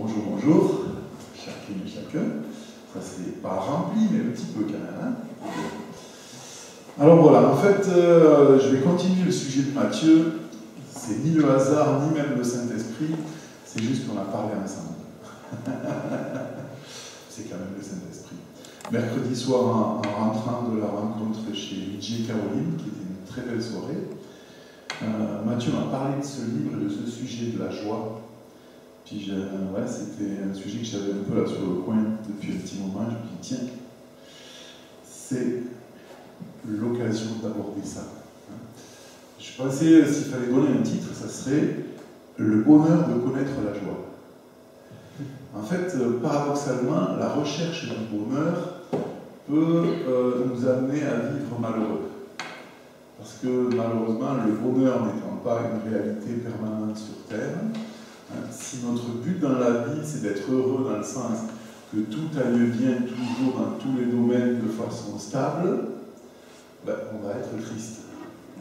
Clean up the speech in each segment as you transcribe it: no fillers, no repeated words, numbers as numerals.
Bonjour, bonjour, chacune et chacun. Ça c'est pas rempli, mais un petit peu quand même. Hein. Alors voilà, en fait, je vais continuer le sujet de Matthieu. C'est ni le hasard, ni même le Saint-Esprit, c'est juste qu'on a parlé ensemble. C'est quand même le Saint-Esprit. Mercredi soir, en rentrant de la rencontre chez Luigi et Caroline, qui était une très belle soirée, Matthieu m'a parlé de ce livre et de ce sujet de la joie. Puis ouais, c'était un sujet que j'avais un peu là sur le coin depuis un petit moment. Je me dis, tiens, c'est l'occasion d'aborder ça. Je pensais, s'il fallait donner un titre, ça serait « Le bonheur de connaître la joie ». En fait, paradoxalement, la recherche du bonheur peut nous amener à vivre malheureux. Parce que malheureusement, le bonheur n'étant pas une réalité permanente sur Terre, si notre but dans la vie, c'est d'être heureux dans le sens que tout aille bien toujours dans tous les domaines de façon stable, ben, on va être triste.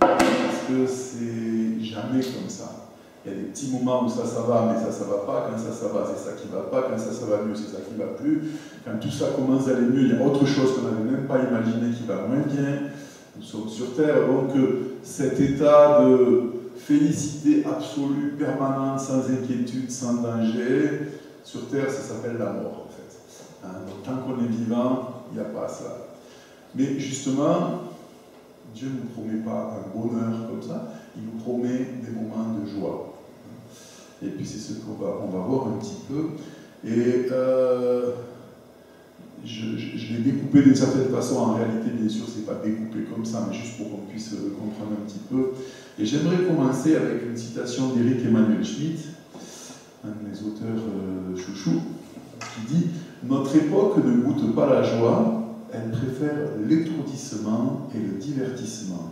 Parce que c'est jamais comme ça. Il y a des petits moments où ça va, mais ça va pas. Quand ça va, c'est ça qui va pas. Quand ça va mieux, c'est ça qui va plus. Quand tout ça commence à aller mieux, il y a autre chose qu'on n'avait même pas imaginé qui va moins bien. Nous sommes sur Terre, donc cet état de félicité absolue, permanente, sans inquiétude, sans danger, sur Terre, ça s'appelle la mort, en fait. Donc, tant qu'on est vivant, il n'y a pas ça. Mais justement, Dieu ne nous promet pas un bonheur comme ça, il nous promet des moments de joie. Et puis c'est ce qu'on va voir un petit peu. Et je l'ai découpé d'une certaine façon, en réalité, bien sûr, c'est pas découpé comme ça, mais juste pour qu'on puisse comprendre un petit peu. Et j'aimerais commencer avec une citation d'Éric Emmanuel Schmitt, un de mes auteurs chouchou, qui dit « Notre époque ne goûte pas la joie, elle préfère l'étourdissement et le divertissement.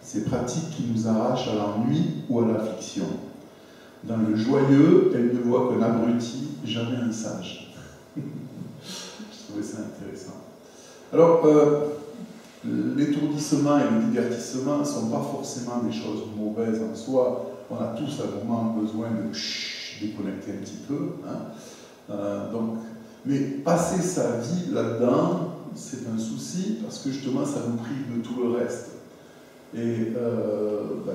Ces pratiques qui nous arrachent à l'ennui ou à la fiction. Dans le joyeux, elle ne voit qu'un abruti, jamais un sage. » Je trouvais ça intéressant. Alors, l'étourdissement et le divertissement ne sont pas forcément des choses mauvaises en soi. On a tous à un moment besoin de déconnecter un petit peu. Hein. Mais passer sa vie là-dedans, c'est un souci parce que justement ça nous prive de tout le reste. Et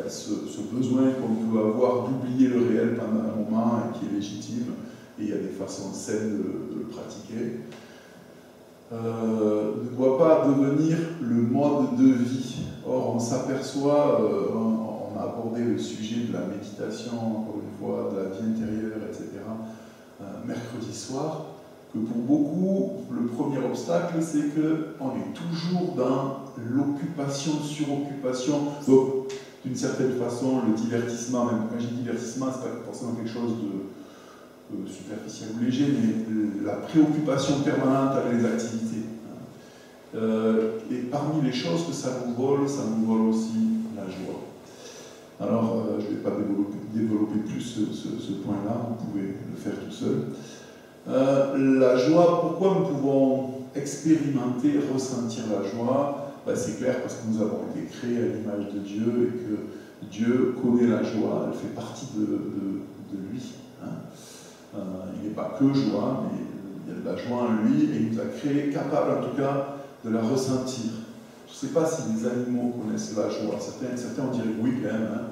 ce besoin qu'on peut avoir d'oublier le réel pendant un moment et qui est légitime, et il y a des façons saines de le pratiquer, ne doit pas devenir le mode de vie. Or, on s'aperçoit, on a abordé le sujet de la méditation, encore une fois, de la vie intérieure, etc., mercredi soir, que pour beaucoup, le premier obstacle, c'est qu'on est toujours dans l'occupation, suroccupation. Donc, d'une certaine façon, le divertissement, même quand je dis divertissement, c'est pas forcément quelque chose de superficiel ou léger, mais la préoccupation permanente avec les activités. Et parmi les choses que ça nous vole aussi la joie. Alors, je ne vais pas développer plus ce point-là, vous pouvez le faire tout seul. La joie, pourquoi nous pouvons expérimenter, ressentir la joie? C'est clair parce que nous avons été créés à l'image de Dieu et que Dieu connaît la joie, elle fait partie de lui. Hein. Il n'est pas que joie, mais il y a de la joie en lui et il nous a créés capables en tout cas de la ressentir. Je ne sais pas si les animaux connaissent la joie. Certains on dirait oui quand même. Hein.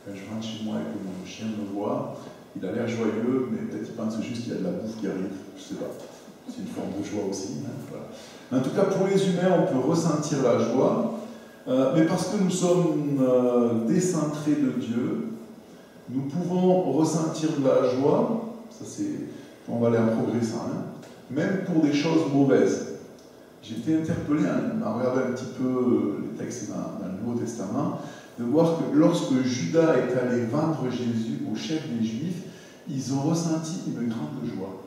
Quand je rentre chez moi et que mon chien me voit, il a l'air joyeux, mais peut-être qu'il pense juste qu'il y a de la bouffe qui arrive. Je ne sais pas. C'est une forme de joie aussi. Hein, voilà. En tout cas, pour les humains, on peut ressentir la joie, mais parce que nous sommes décentrés de Dieu, nous pouvons ressentir de la joie, ça c'est, on va aller en progressant, hein, même pour des choses mauvaises. J'ai été interpellé en regardant un petit peu les textes dans le Nouveau Testament, de voir que lorsque Judas est allé vendre Jésus au chef des Juifs, ils ont ressenti une grande joie.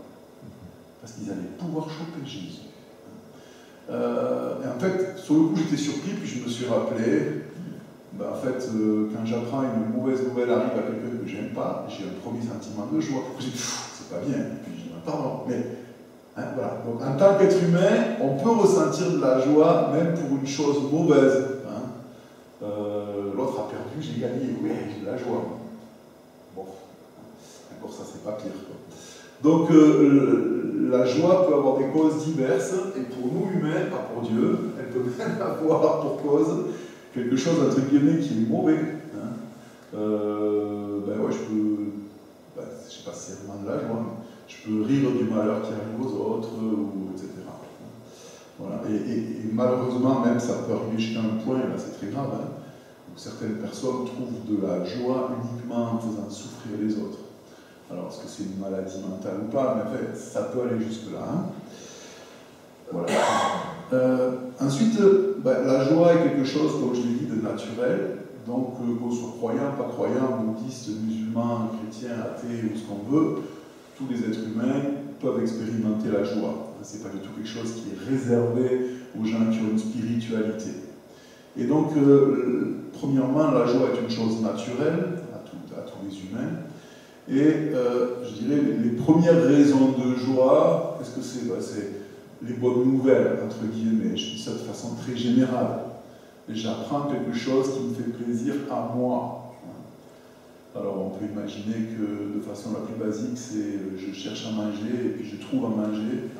Parce qu'ils allaient pouvoir choper Jésus. Et en fait, sur le coup, j'étais surpris, puis je me suis rappelé, en fait, quand j'apprends une mauvaise nouvelle arrive à quelqu'un que j'aime pas, j'ai un premier sentiment de joie. J'ai dit, c'est pas bien, et puis je dis, pardon, mais hein, voilà. Donc, en tant qu'être humain, on peut ressentir de la joie, même pour une chose mauvaise. Hein. L'autre a perdu, j'ai gagné, oui, j'ai de la joie. Bon, encore ça, c'est pas pire, quoi. Donc la joie peut avoir des causes diverses, et pour nous humains, pas pour Dieu, elle peut même avoir pour cause quelque chose entre guillemets qui est mauvais. Hein. Ben ouais, je sais pas si c'est vraiment de la joie, mais je peux rire du malheur qui arrive aux autres, ou etc. Voilà. Et malheureusement, même ça peut arriver jusqu'à un point, et là c'est très grave, hein, où certaines personnes trouvent de la joie uniquement en faisant souffrir les autres. Alors, est-ce que c'est une maladie mentale ou pas? Mais en fait, ça peut aller jusque-là. Hein. Voilà. Ensuite, la joie est quelque chose, comme je l'ai dit, de naturel. Donc, qu'on soit croyant, pas croyant, bouddhiste, musulman, chrétien, athée ou ce qu'on veut, tous les êtres humains peuvent expérimenter la joie. Ce n'est pas du tout quelque chose qui est réservé aux gens qui ont une spiritualité. Et donc, premièrement, la joie est une chose naturelle à tous les humains. Et je dirais, les premières raisons de joie, qu'est-ce que c'est? C'est les bonnes nouvelles, entre guillemets. Je dis ça de façon très générale. Et j'apprends quelque chose qui me fait plaisir à moi. Alors on peut imaginer que de façon la plus basique, c'est je cherche à manger et puis je trouve à manger.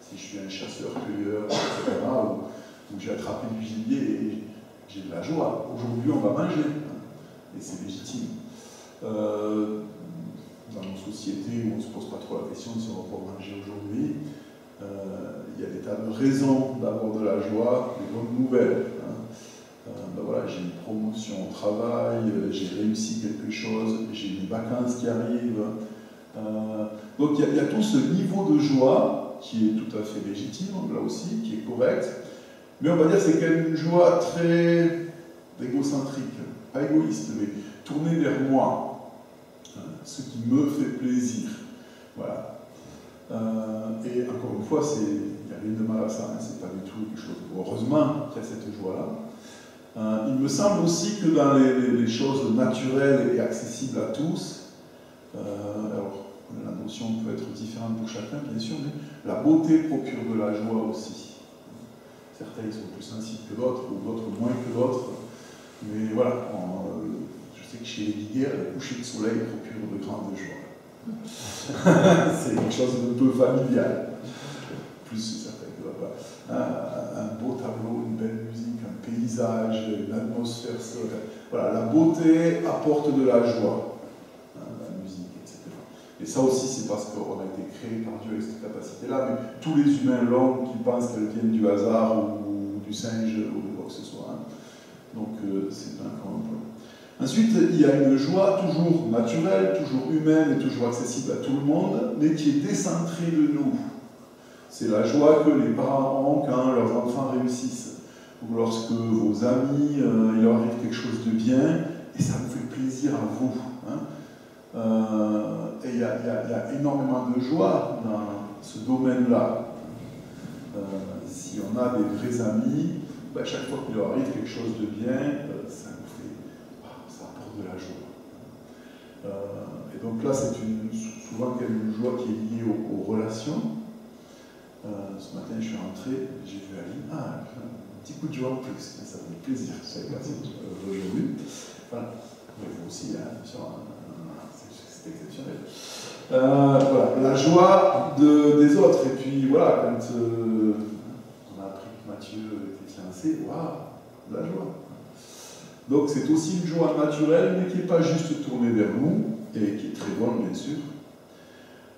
Si je suis un chasseur-cueilleur, etc., ou j'ai attrapé du gibier et j'ai de la joie. Aujourd'hui, on va manger. Et c'est légitime. Dans nos sociétés où on ne se pose pas trop la question de si on va pouvoir manger aujourd'hui, il y a des tas de raisons d'avoir de la joie, des bonnes nouvelles. Voilà, j'ai une promotion au travail, j'ai réussi quelque chose, j'ai des vacances qui arrivent. Donc il y a tout ce niveau de joie qui est tout à fait légitime, là aussi, qui est correct. Mais on va dire que c'est quand même une joie très égocentrique, pas égoïste, mais tournée vers moi, ce qui me fait plaisir. Voilà. Et encore une fois, il n'y a rien de mal à ça, hein, c'est pas du tout quelque chose. Heureusement qu'il y a cette joie-là. Il me semble aussi que dans les choses naturelles et accessibles à tous, alors la notion peut être différente pour chacun, bien sûr, mais la beauté procure de la joie aussi. Certains sont plus sensibles que d'autres, ou d'autres moins que d'autres. Mais voilà, je sais que chez les Viguières, le coucher de soleil procure de grandes joies. C'est quelque chose d'un peu familial. Plus certain que un beau tableau, une belle musique, un paysage, une atmosphère sereine. Voilà, la beauté apporte de la joie. La musique, etc. Et ça aussi, c'est parce qu'on a été créé par Dieu avec cette capacité-là, mais tous les humains l'ont qui pensent qu'elle vienne du hasard ou du singe ou de quoi que ce soit. Hein. Donc, c'est encore un point. Ensuite, il y a une joie toujours naturelle, toujours humaine et toujours accessible à tout le monde, mais qui est décentrée de nous. C'est la joie que les parents ont quand leurs enfants réussissent. Ou lorsque vos amis, il leur arrive quelque chose de bien, et ça vous fait plaisir à vous. Hein. Et il y a énormément de joie dans ce domaine-là. Si on a des vrais amis, chaque fois qu'il leur arrive quelque chose de bien, ça nous fait, ça apporte de la joie. Et donc là, c'est souvent une joie qui est liée aux relations. Ce matin, je suis rentré, j'ai vu Aline, un petit coup de joie en plus, ça fait plaisir, je savais pas si aujourd'hui. Voilà, mais vous aussi, hein, c'est exceptionnel. Voilà, la joie des autres, et puis voilà, quand on a appris que Mathieu était fiancé, waouh, la joie. Donc c'est aussi une joie naturelle, mais qui n'est pas juste tournée vers nous, et qui est très bonne bien sûr,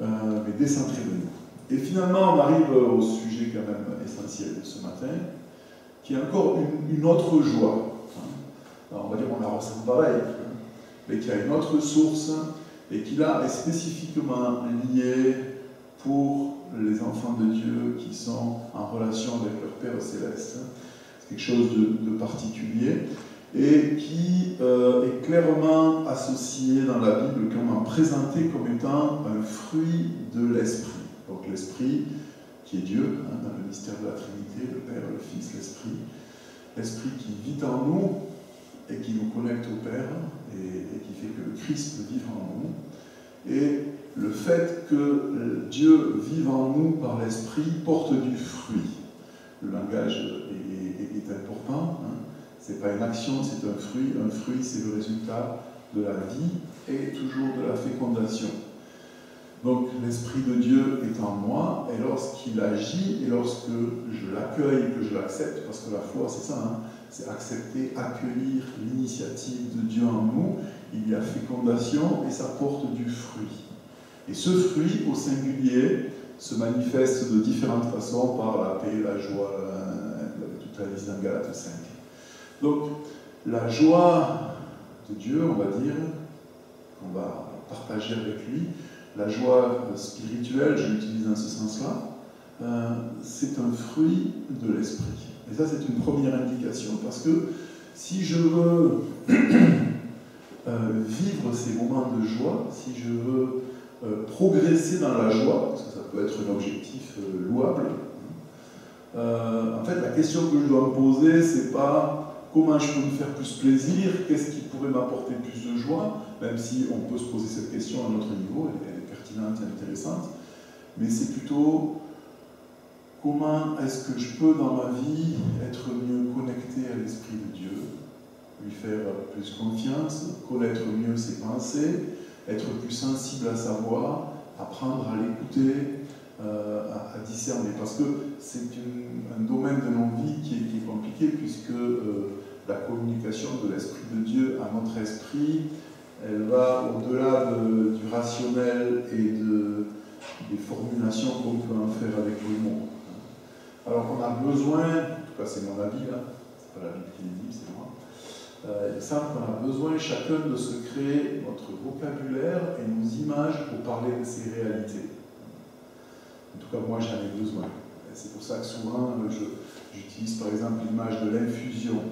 mais décentrée de nous. Et finalement, on arrive au sujet quand même essentiel de ce matin, qui est encore une autre joie. Alors, on va dire qu'on la ressent pareil, mais qui a une autre source, et qui là est spécifiquement liée pour les enfants de Dieu qui sont en relation avec leur Père Céleste. C'est quelque chose de particulier, et qui est clairement associé dans la Bible, comment présenté comme étant un fruit de l'Esprit. Donc l'Esprit, qui est Dieu, hein, dans le mystère de la Trinité, le Père, le Fils, l'Esprit. L'Esprit qui vit en nous et qui nous connecte au Père et qui fait que le Christ vive en nous. Et le fait que Dieu vive en nous par l'Esprit porte du fruit. Le langage est important. Hein. Ce n'est pas une action, c'est un fruit. Un fruit, c'est le résultat de la vie et toujours de la fécondation. Donc l'Esprit de Dieu est en moi, et lorsqu'il agit, et lorsque je l'accueille, que je l'accepte, parce que la foi c'est ça, hein, c'est accepter, accueillir l'initiative de Dieu en nous, il y a fécondation et ça porte du fruit. Et ce fruit, au singulier, se manifeste de différentes façons par la paix, la joie, toute la liste dans Galates 5. Donc la joie de Dieu, on va dire, on va partager avec lui, la joie spirituelle, je l'utilise dans ce sens-là, c'est un fruit de l'esprit. Et ça, c'est une première indication, parce que si je veux vivre ces moments de joie, si je veux progresser dans la joie, parce que ça peut être un objectif louable, en fait, la question que je dois me poser, c'est pas comment je peux me faire plus plaisir, qu'est-ce qui pourrait m'apporter plus de joie, même si on peut se poser cette question à notre niveau, elle est pertinente et intéressante, mais c'est plutôt comment est-ce que je peux dans ma vie être mieux connecté à l'Esprit de Dieu, lui faire plus confiance, connaître mieux ses pensées, être plus sensible à sa voix, apprendre à l'écouter, à discerner. Parce que c'est un domaine de nos vies qui est compliqué, puisque la communication de l'Esprit de Dieu à notre esprit, elle va au-delà du rationnel et des formulations qu'on peut en faire avec les mots. Alors qu'on a besoin, en tout cas c'est mon avis là, c'est pas la Bible qui le dit, c'est moi, il semble qu'on a besoin chacun de se créer notre vocabulaire et nos images pour parler de ces réalités. En tout cas moi j'en ai besoin. C'est pour ça que souvent j'utilise par exemple l'image de l'infusion.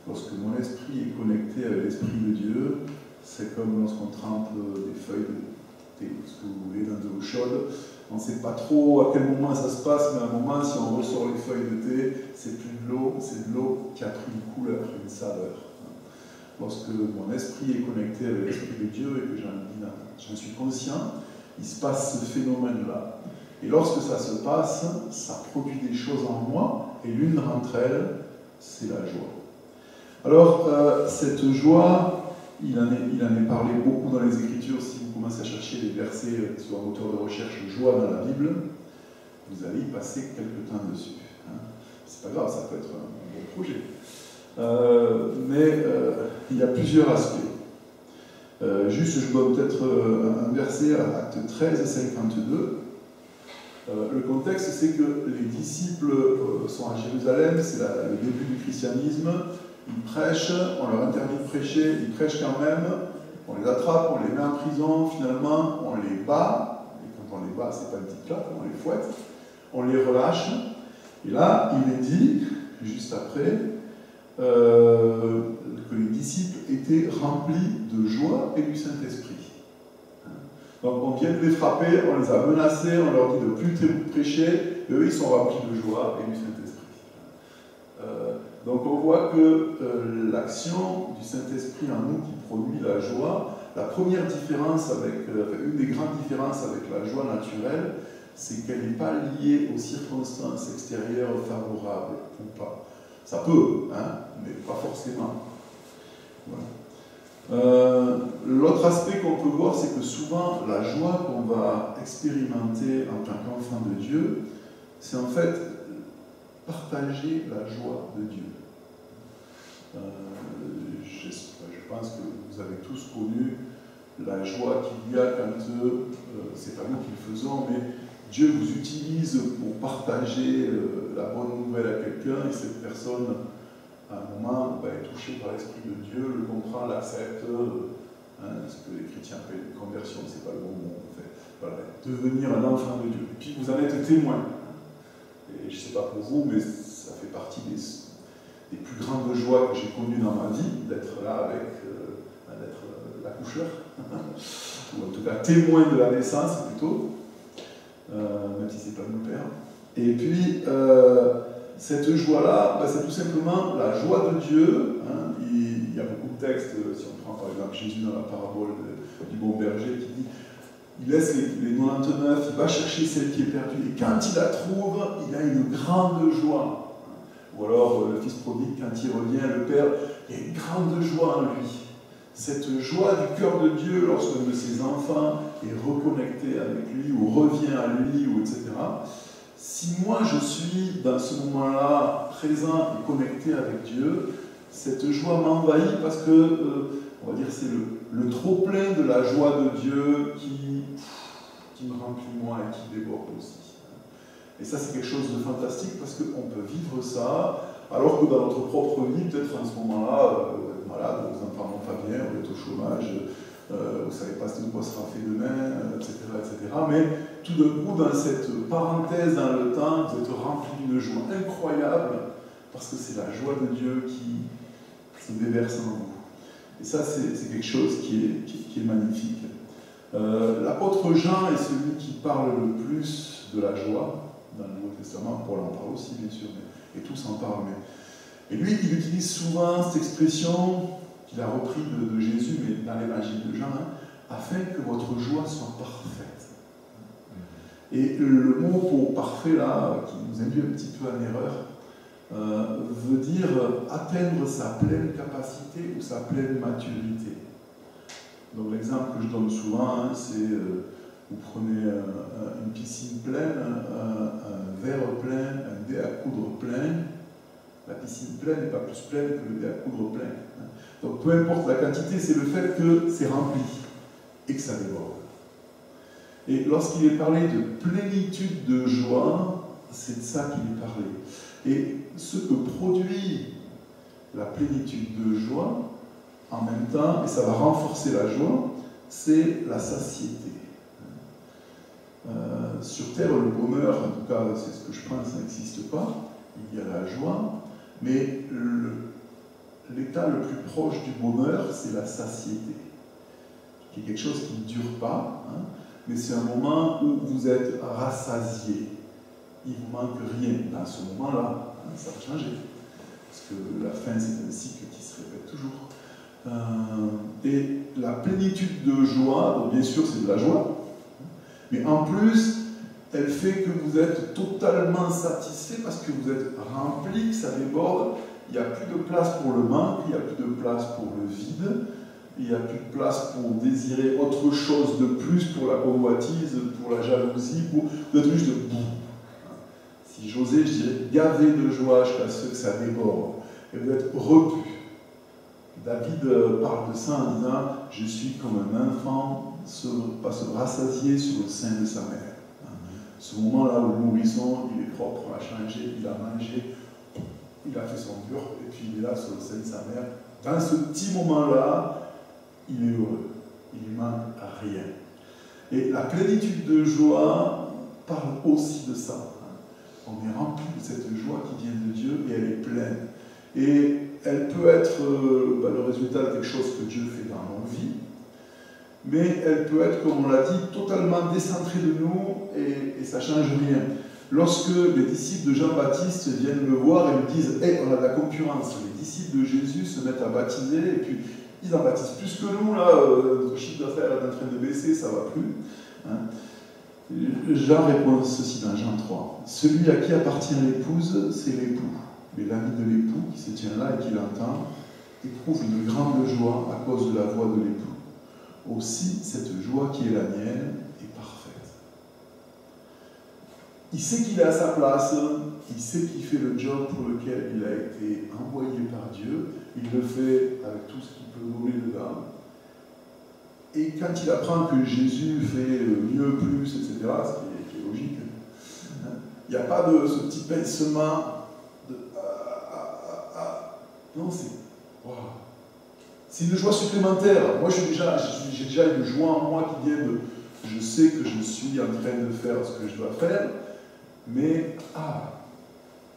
Lorsque mon esprit est connecté avec l'Esprit de Dieu, c'est comme lorsqu'on trempe des feuilles de thé, ce que vous voulez, dans de l'eau chaude. On ne sait pas trop à quel moment ça se passe, mais à un moment, si on ressort les feuilles de thé, c'est plus de l'eau, c'est de l'eau qui a pris une couleur, une saveur. Lorsque mon esprit est connecté avec l'Esprit de Dieu et que j'en suis conscient, il se passe ce phénomène-là. Et lorsque ça se passe, ça produit des choses en moi, et l'une d'entre elles, c'est la joie. Alors, cette joie, il en est parlé beaucoup dans les Écritures. Si vous commencez à chercher les versets sur un moteur de recherche joie dans la Bible, vous allez y passer quelques temps dessus. C'est pas grave, ça peut être un bon projet. Mais il y a plusieurs aspects. Juste, je donne peut-être un verset à Acte 13, 52. Le contexte, c'est que les disciples sont à Jérusalem, c'est le début du christianisme. Ils prêchent, on leur interdit de prêcher, ils prêchent quand même, on les attrape, on les met en prison, finalement on les bat, et quand on les bat, c'est pas une petite claque, on les fouette, on les relâche, et là il est dit, juste après, que les disciples étaient remplis de joie et du Saint-Esprit. Donc on vient de les frapper, on les a menacés, on leur dit de plus prêcher, et eux ils sont remplis de joie et du Saint-Esprit. Donc on voit que l'action du Saint-Esprit en nous qui produit la joie, la première différence une des grandes différences avec la joie naturelle, c'est qu'elle n'est pas liée aux circonstances extérieures favorables ou pas. Ça peut, hein, mais pas forcément. Voilà. L'autre aspect qu'on peut voir, c'est que souvent la joie qu'on va expérimenter en tant qu'enfant de Dieu, c'est en fait partager la joie de Dieu. Je pense que vous avez tous connu la joie qu'il y a quand, c'est pas nous qui le faisons, mais Dieu vous utilise pour partager la bonne nouvelle à quelqu'un, et cette personne, à un moment, est touchée par l'Esprit de Dieu, le comprend, l'accepte, ce que les chrétiens appellent une conversion, c'est pas le bon mot, en fait. Voilà, devenir un enfant de Dieu. Et puis vous en êtes témoin. Et je ne sais pas pour vous, mais ça fait partie des plus grandes joies que j'ai connues dans ma vie, d'être là avec, d'être l'accoucheur, ou en tout cas témoin de la naissance plutôt, même si c'est pas mon père. Et puis, cette joie-là, c'est tout simplement la joie de Dieu. Hein. Il y a beaucoup de textes, si on prend par exemple Jésus dans la parabole du bon berger qui dit il laisse les 99, il va chercher celle qui est perdue, et quand il la trouve, il a une grande joie. Ou alors le fils prodigue, quand il revient, le père, il y a une grande joie en lui. Cette joie du cœur de Dieu lorsqu'un de ses enfants est reconnecté avec lui, ou revient à lui, ou etc. Si moi je suis dans ce moment-là présent et connecté avec Dieu, cette joie m'envahit parce que, on va dire, c'est le trop-plein de la joie de Dieu qui me remplit moi et qui déborde aussi. Et ça, c'est quelque chose de fantastique parce qu'on peut vivre ça, alors que dans notre propre vie, peut-être en ce moment-là, vous êtes malade, vos enfants vont pas bien, vous êtes au chômage, vous ne savez pas de quoi sera fait demain, etc., etc. Mais tout d'un coup, dans cette parenthèse dans le temps, vous êtes rempli d'une joie incroyable parce que c'est la joie de Dieu qui se déverse en vous. Et ça, c'est quelque chose qui est magnifique. L'apôtre Jean est celui qui parle le plus de la joie dans le Nouveau Testament. Paul en parle aussi, bien sûr, et tous en parlent. Et lui, il utilise souvent cette expression qu'il a repris de Jésus, mais dans l'évangile de Jean, afin que votre joie soit parfaite. Et le mot pour parfait, là, qui nous induit un petit peu en erreur, veut dire atteindre sa pleine capacité ou sa pleine maturité. Donc l'exemple que je donne souvent, c'est vous prenez une piscine pleine, un verre plein, un dé à coudre plein. La piscine pleine n'est pas plus pleine que le dé à coudre plein. Donc peu importe la quantité, c'est le fait que c'est rempli et que ça déborde. Et lorsqu'il est parlé de plénitude de joie, c'est de ça qu'il est parlé. Et ce que produit la plénitude de joie, en même temps, et ça va renforcer la joie, c'est la satiété. Sur Terre, le bonheur, en tout cas, c'est ce que je pense, ça n'existe pas. Il y a la joie, mais l'état le plus proche du bonheur, c'est la satiété, qui est quelque chose qui ne dure pas, mais c'est un moment où vous êtes rassasié. Il ne vous manque rien. Dans ce moment-là, ça va changer. Parce que la fin, c'est un cycle qui se répète toujours. Et la plénitude de joie, donc bien sûr, c'est de la joie, mais en plus, elle fait que vous êtes totalement satisfait parce que vous êtes rempli, que ça déborde. Il n'y a plus de place pour le manque, il n'y a plus de place pour le vide, il n'y a plus de place pour désirer autre chose de plus, pour la convoitise, pour la jalousie, vous êtes juste debout. Si j'osais, je dirais gavé de joie jusqu'à ce que ça déborde. Et vous êtes repu. David parle de ça en disant « Je suis comme un enfant se rassasier sur le sein de sa mère ». Ce moment-là où le nourrisson, il est propre, il a changé, il a mangé, il a fait son dur, et puis il est là sur le sein de sa mère. Dans ce petit moment-là, il est heureux. Il ne manque à rien. Et la plénitude de joie parle aussi de ça. On est rempli de cette joie qui vient de Dieu et elle est pleine. Et elle peut être le résultat de quelque chose que Dieu fait dans nos vies, mais elle peut être, comme on l'a dit, totalement décentrée de nous et ça ne change rien. Lorsque les disciples de Jean-Baptiste viennent le voir et lui disent « Hey, on a de la concurrence, les disciples de Jésus se mettent à baptiser et puis ils en baptisent plus que nous, là, notre chiffre d'affaires est en train de baisser, ça ne va plus. Jean répond ceci dans Jean 3. « Celui à qui appartient l'épouse, c'est l'époux. Mais l'ami de l'époux qui se tient là et qui l'entend éprouve une grande joie à cause de la voix de l'époux. Aussi, cette joie qui est la mienne est parfaite. » Il sait qu'il est à sa place, il sait qu'il fait le job pour lequel il a été envoyé par Dieu, il le fait avec tout ce qu'il peut donner dedans. Et quand il apprend que Jésus fait mieux, plus, etc., ce qui est logique, il n'y a pas de ce petit pincement. Non, wow. C'est une joie supplémentaire. Moi, j'ai déjà une joie en moi qui vient de... Je sais que je suis en train de faire ce que je dois faire, mais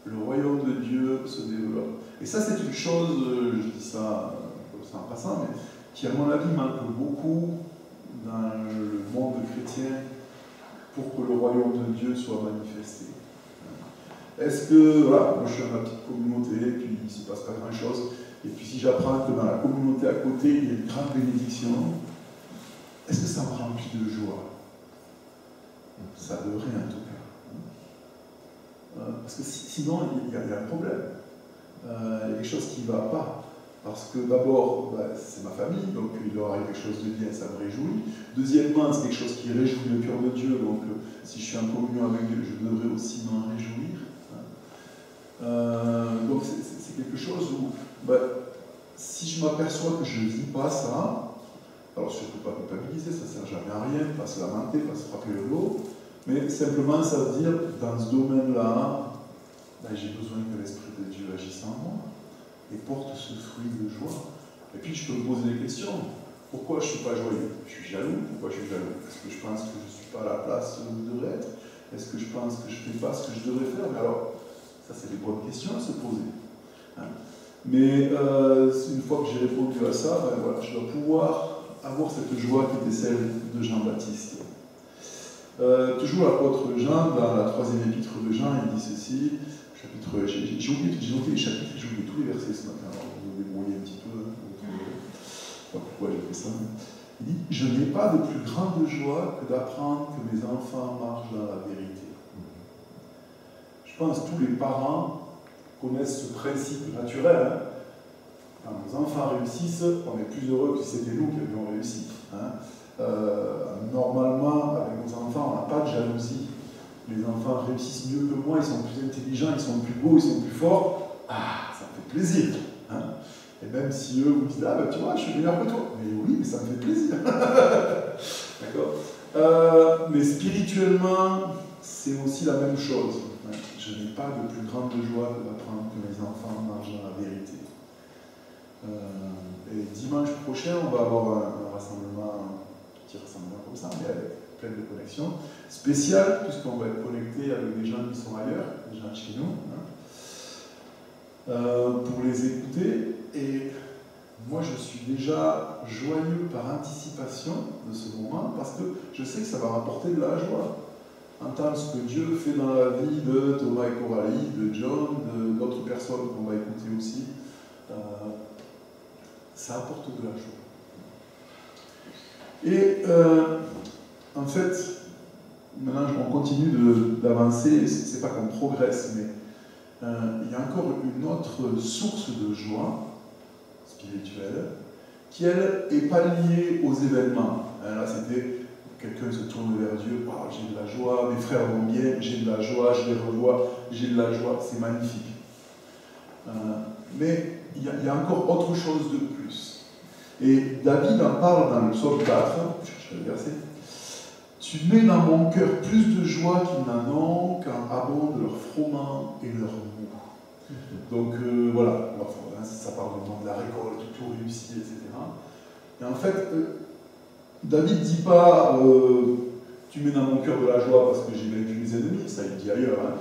le royaume de Dieu se développe. Et ça, c'est une chose, je dis ça comme ça en passant, mais qui, à mon avis, manque beaucoup dans le monde chrétien pour que le royaume de Dieu soit manifesté. Est-ce que, voilà, moi je suis dans ma petite communauté, et puis il ne se passe pas grand-chose, et puis si j'apprends que dans la communauté à côté, il y a une grande bénédiction, est-ce que ça me remplit de joie? Ça devrait en tout cas. Parce que sinon, il y a un problème. Il y a quelque chose qui ne va pas. Parce que d'abord, c'est ma famille, donc il leur arrive quelque chose de bien, ça me réjouit. Deuxièmement, c'est quelque chose qui réjouit le cœur de Dieu, donc si je suis en communion avec Dieu, je devrais aussi m'en réjouir. Donc c'est quelque chose où, si je m'aperçois que je ne vis pas ça, alors je ne peux pas culpabiliser, ça ne sert jamais à rien, pas se lamenter, pas se frapper le dos, mais simplement ça veut dire, dans ce domaine-là, j'ai besoin que l'Esprit de Dieu agisse en moi et porte ce fruit de joie. Et puis je peux me poser des questions. Pourquoi je ne suis pas joyeux? Je suis jaloux. Pourquoi je suis jaloux? Est-ce que je pense que je ne suis pas à la place où je devrais être? Est-ce que je pense que je ne fais pas ce que je devrais faire? Mais alors, ça c'est des bonnes questions à se poser. Mais une fois que j'ai répondu à ça, voilà, je dois pouvoir avoir cette joie qui était celle de Jean-Baptiste. Toujours l'apôtre Jean, dans la 3e épître de Jean, il dit ceci, chapitre, j'ai noté les chapitres, j'ai oublié tous les versets ce matin, alors vous vous débrouillez un petit peu, je ne sais pas pourquoi j'ai fait ça. Il dit, je n'ai pas de plus grande joie que d'apprendre que mes enfants marchent dans la vérité. Je pense que tous les parents connaissent ce principe naturel. Quand nos enfants réussissent, on est plus heureux que si c'était nous qui avions réussi. Normalement, avec nos enfants, on n'a pas de jalousie. Les enfants réussissent mieux que moi, ils sont plus intelligents, ils sont plus beaux, ils sont plus forts. Ah, ça me fait plaisir. Et même si eux vous disent, ah tu vois, je suis meilleur que toi. Mais oui, mais ça me fait plaisir. D'accord. Mais spirituellement, c'est aussi la même chose. Je n'ai pas de plus grande joie que d'apprendre que mes enfants marchent dans la vérité. Et dimanche prochain, on va avoir un rassemblement, un petit rassemblement comme ça, mais avec plein de connexions, spécial, puisqu'on va être connecté avec des gens qui sont ailleurs, des gens de chez nous, pour les écouter. Et moi, je suis déjà joyeux par anticipation de ce moment, parce que je sais que ça va m'apporter de la joie. Entendre ce que Dieu fait dans la vie de Thomas et Coralie, de John, d'autres personnes qu'on va écouter aussi, ça apporte de la joie. Et en fait, maintenant on continue d'avancer, c'est pas qu'on progresse, mais il y a encore une autre source de joie spirituelle qui, elle, n'est pas liée aux événements. Là, c'était quelqu'un se tourne vers Dieu, oh, j'ai de la joie, mes frères vont bien, j'ai de la joie, je les revois, j'ai de la joie, c'est magnifique. Mais il y a encore autre chose de plus. Et David en parle dans le psaume 4, je cherche le verset. Tu mets dans mon cœur plus de joie qu'ils n'en ont quand abondent leur froment et leur mou. Donc voilà, ça parle du moment de la récolte, tout réussi, etc. Et en fait, David ne dit pas tu mets dans mon cœur de la joie parce que j'ai vaincu mes ennemis, ça il dit ailleurs,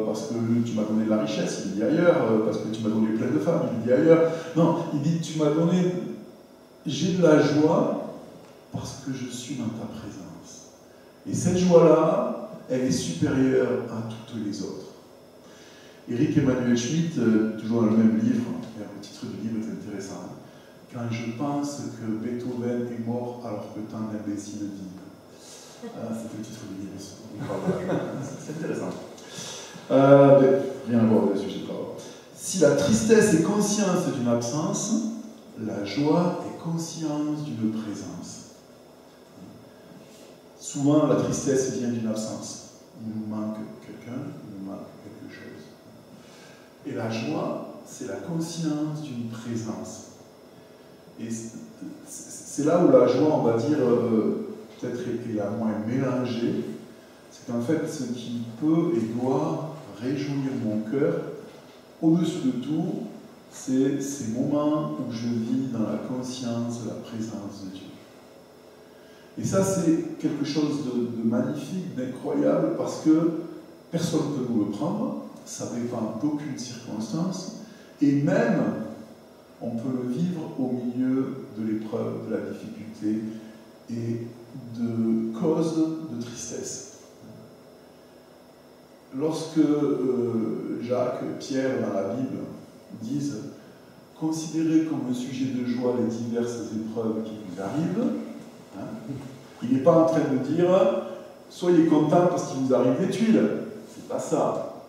parce que tu m'as donné de la richesse, il dit ailleurs, parce que tu m'as donné plein de femmes, il dit ailleurs. Non, il dit tu m'as donné, j'ai de la joie parce que je suis dans ta présence. Et cette joie-là, elle est supérieure à toutes les autres. Éric Emmanuel Schmitt, toujours dans le même livre, le titre du livre est intéressant. Quand je pense que Beethoven est mort alors que tant d'imbéciles vivent. C'est le titre du livre. C'est intéressant. Rien à voir avec le sujet de travail. Si la tristesse est conscience d'une absence, la joie est conscience d'une présence. Souvent, la tristesse vient d'une absence. Il nous manque quelqu'un, il nous manque quelque chose. Et la joie, c'est la conscience d'une présence. Et c'est là où la joie, on va dire, peut-être est la moins mélangée. C'est qu'en fait, ce qui peut et doit réjouir mon cœur, au-dessus de tout, c'est ces moments où je vis dans la conscience de la présence de Dieu. Et ça, c'est quelque chose de magnifique, d'incroyable, parce que personne ne peut nous le prendre, ça ne dépend d'aucune circonstance, et même, on peut le vivre au milieu de l'épreuve, de la difficulté et de causes de tristesse. Lorsque Jacques et Pierre, dans la Bible, disent « Considérez comme un sujet de joie les diverses épreuves qui vous arrivent », il n'est pas en train de dire « Soyez contents parce qu'il vous arrive des tuiles ». C'est pas ça.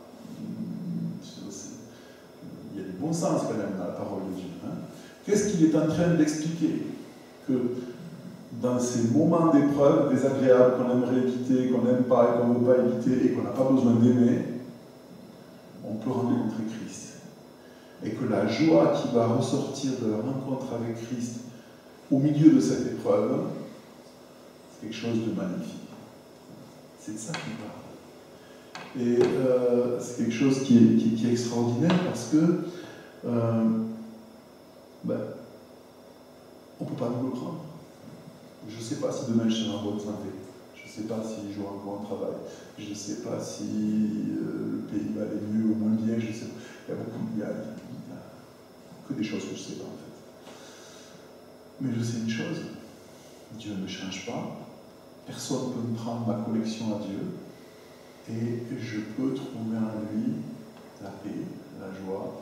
Il y a du bon sens quand même dans la parole de Dieu. Qu'est-ce qu'il est en train d'expliquer? Que dans ces moments d'épreuve désagréables qu'on aimerait éviter, qu'on n'aime pas et qu'on ne veut pas éviter et qu'on n'a pas besoin d'aimer, on peut rencontrer Christ. Et que la joie qui va ressortir de la rencontre avec Christ au milieu de cette épreuve, c'est quelque chose de magnifique. C'est de ça qu'il parle. Et c'est quelque chose qui est extraordinaire parce que on ne peut pas nous le prendre. Je ne sais pas si demain je serai en bonne santé. Je ne sais pas si j'aurai encore un travail. Je ne sais pas si le pays va aller mieux ou moins bien. Je sais pas. Il y a que des choses que je ne sais pas en fait. Mais je sais une chose, Dieu ne change pas. Personne ne peut me prendre ma connexion à Dieu. Et je peux trouver en lui la paix, la joie.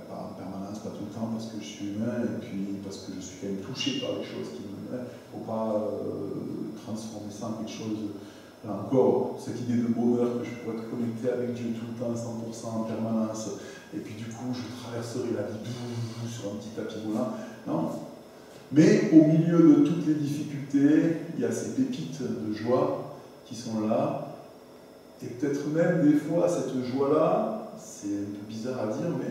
Pas en permanence, pas tout le temps, parce que je suis humain et puis parce que je suis quand même touché par les choses qui me... Il ne faut pas transformer ça en quelque chose... Là encore, cette idée de bonheur que je pourrais être connecté avec Dieu tout le temps, 100% en permanence, et puis du coup je traverserai la vie sur un petit tapis volant. Non. Mais au milieu de toutes les difficultés, il y a ces pépites de joie qui sont là, et peut-être même des fois cette joie-là, c'est un peu bizarre à dire, mais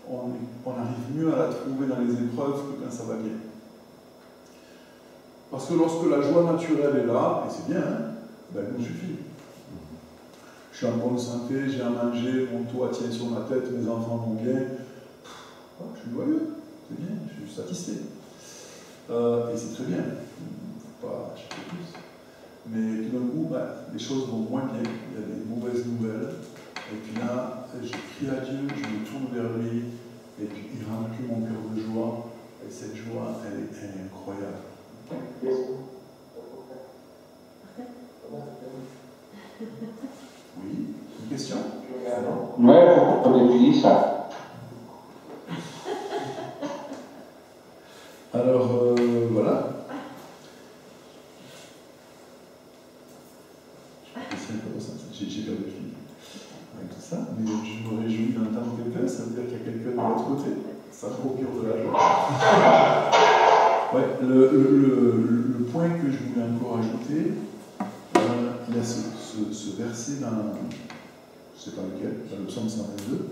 on arrive mieux à la trouver dans les épreuves que quand ça va bien. Parce que lorsque la joie naturelle est là, et c'est bien, hein, ben elle nous suffit. Je suis en bonne santé, j'ai à manger, mon toit tient sur ma tête, mes enfants vont bien. Je suis joyeux, c'est bien, je suis satisfait. Et c'est très bien. Il ne faut pas acheter plus. Mais tout d'un coup, les choses vont moins bien, il y a des mauvaises nouvelles. Et puis là, je crie à Dieu, je me tourne vers lui, et puis il remplit mon cœur de joie. Et cette joie, elle est incroyable. Oui, une question? Oui, on définit ça. Alors, voilà. J'ai perdu le fil avec tout ça, mais je me réjouis d'entendre quelqu'un, ça veut dire qu'il y a quelqu'un de l'autre côté. Ça procure de la joie. Ouais, le point que je voulais encore ajouter, il y a ce verset dans, je ne sais pas lequel, dans le psaume 122,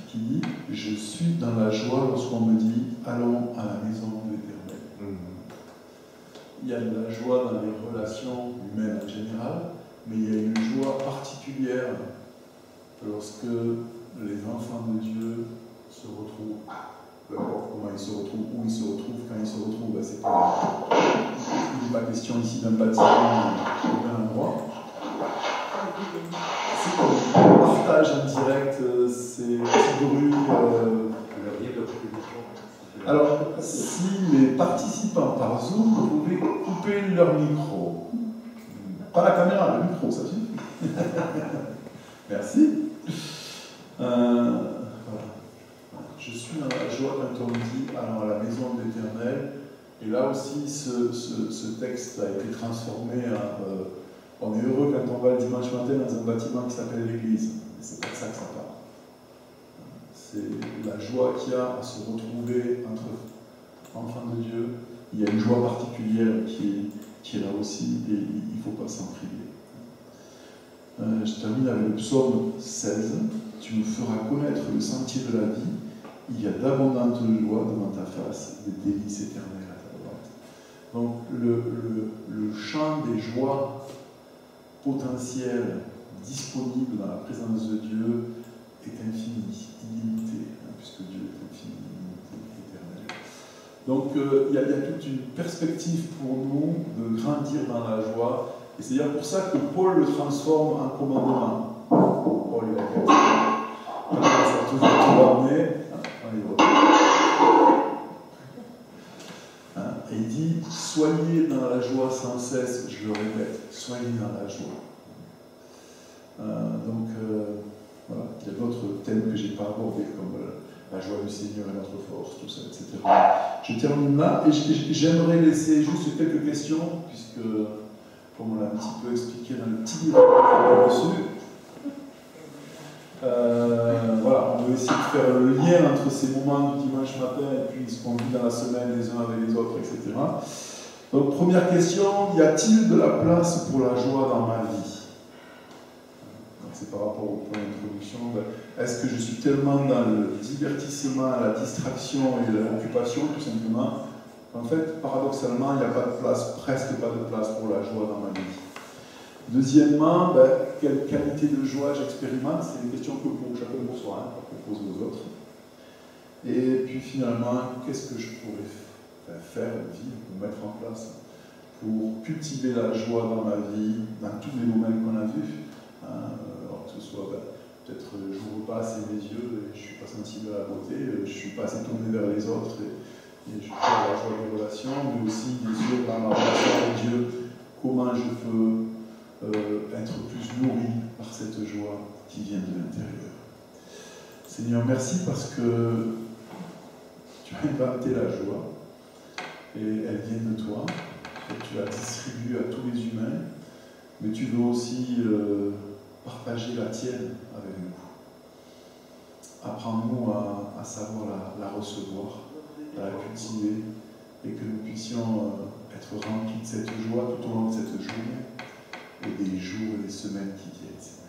qui dit « Je suis dans la joie lorsqu'on me dit « Allons à la maison de l'Éternel ». Il y a de la joie dans les relations humaines en général, mais il y a une joie particulière lorsque les enfants de Dieu se retrouvent, peu importe comment ils se retrouvent, où ils se retrouvent, quand ils se retrouvent, c'est pas... Il n'est pas question ici d'un bâtiment ou d'un endroit. C'est comme un partage en direct, ces petits bruits. Alors, si les participants par Zoom pouvaient couper leur micro, pas la caméra, le micro, ça suffit. Merci. Voilà. Je suis dans la joie quand on me dit allons à la maison de l'Éternel. Et là aussi, ce texte a été transformé en on est heureux quand on va le dimanche matin dans un bâtiment qui s'appelle l'Église. C'est pas de ça que ça parle. C'est la joie qu'il y a à se retrouver entre enfants de Dieu. Il y a une joie particulière qui est là aussi et il ne faut pas s'en priver. Je termine avec le psaume 16. Tu me feras connaître le sentier de la vie. Il y a d'abondantes joies devant ta face, des délices éternelles à ta droite. Donc le champ des joies potentielles disponibles dans la présence de Dieu est infini, illimité, puisque Dieu est infini, illimité, éternel. Donc il y a toute une perspective pour nous de grandir dans la joie, et c'est d'ailleurs pour ça que Paul le transforme en commandement. Paul est la question. Ça a toujours tout amené. Et il dit, soyez dans la joie sans cesse, je le répète, soyez dans la joie. Voilà, il y a d'autres thèmes que je n'ai pas abordés, comme la joie du Seigneur et notre force, tout ça, etc. Je termine là, et j'aimerais laisser juste quelques questions, puisque, comme on l'a un petit peu expliqué dans le petit livre qu'on a reçu, voilà, veut essayer de faire le lien entre ces moments du dimanche matin et puis ce qu'on vit dans la semaine les uns avec les autres, etc. Donc, première question, y a-t-il de la place pour la joie dans ma vie? C'est par rapport au point d'introduction. Est-ce que je suis tellement dans le divertissement, la distraction et l'occupation, tout simplement, qu'en fait, paradoxalement, il n'y a pas de place, presque pas de place pour la joie dans ma vie. Deuxièmement, quelle qualité de joie j'expérimente? C'est une question que pour chacun pour soi, pas que pose aux autres. Et puis finalement, qu'est-ce que je pourrais faire, vivre, mettre en place pour cultiver la joie dans ma vie, dans tous les domaines qu'on a vus, alors que ce soit peut-être j'ouvre pas assez mes yeux et je ne suis pas sensible à la beauté, je ne suis pas assez tourné vers les autres et je perds la joie des relations, mais aussi bien sûr dans ma relation avec Dieu, comment je peux être plus nourri par cette joie qui vient de l'intérieur. Seigneur, merci parce que tu as inventé la joie et elle vient de toi et tu la distribues à tous les humains, mais tu veux aussi partager la tienne avec nous. Apprends-nous à savoir la recevoir, à la cultiver et que nous puissions être remplis de cette joie tout au long de cette journée et des jours et des semaines qui viennent.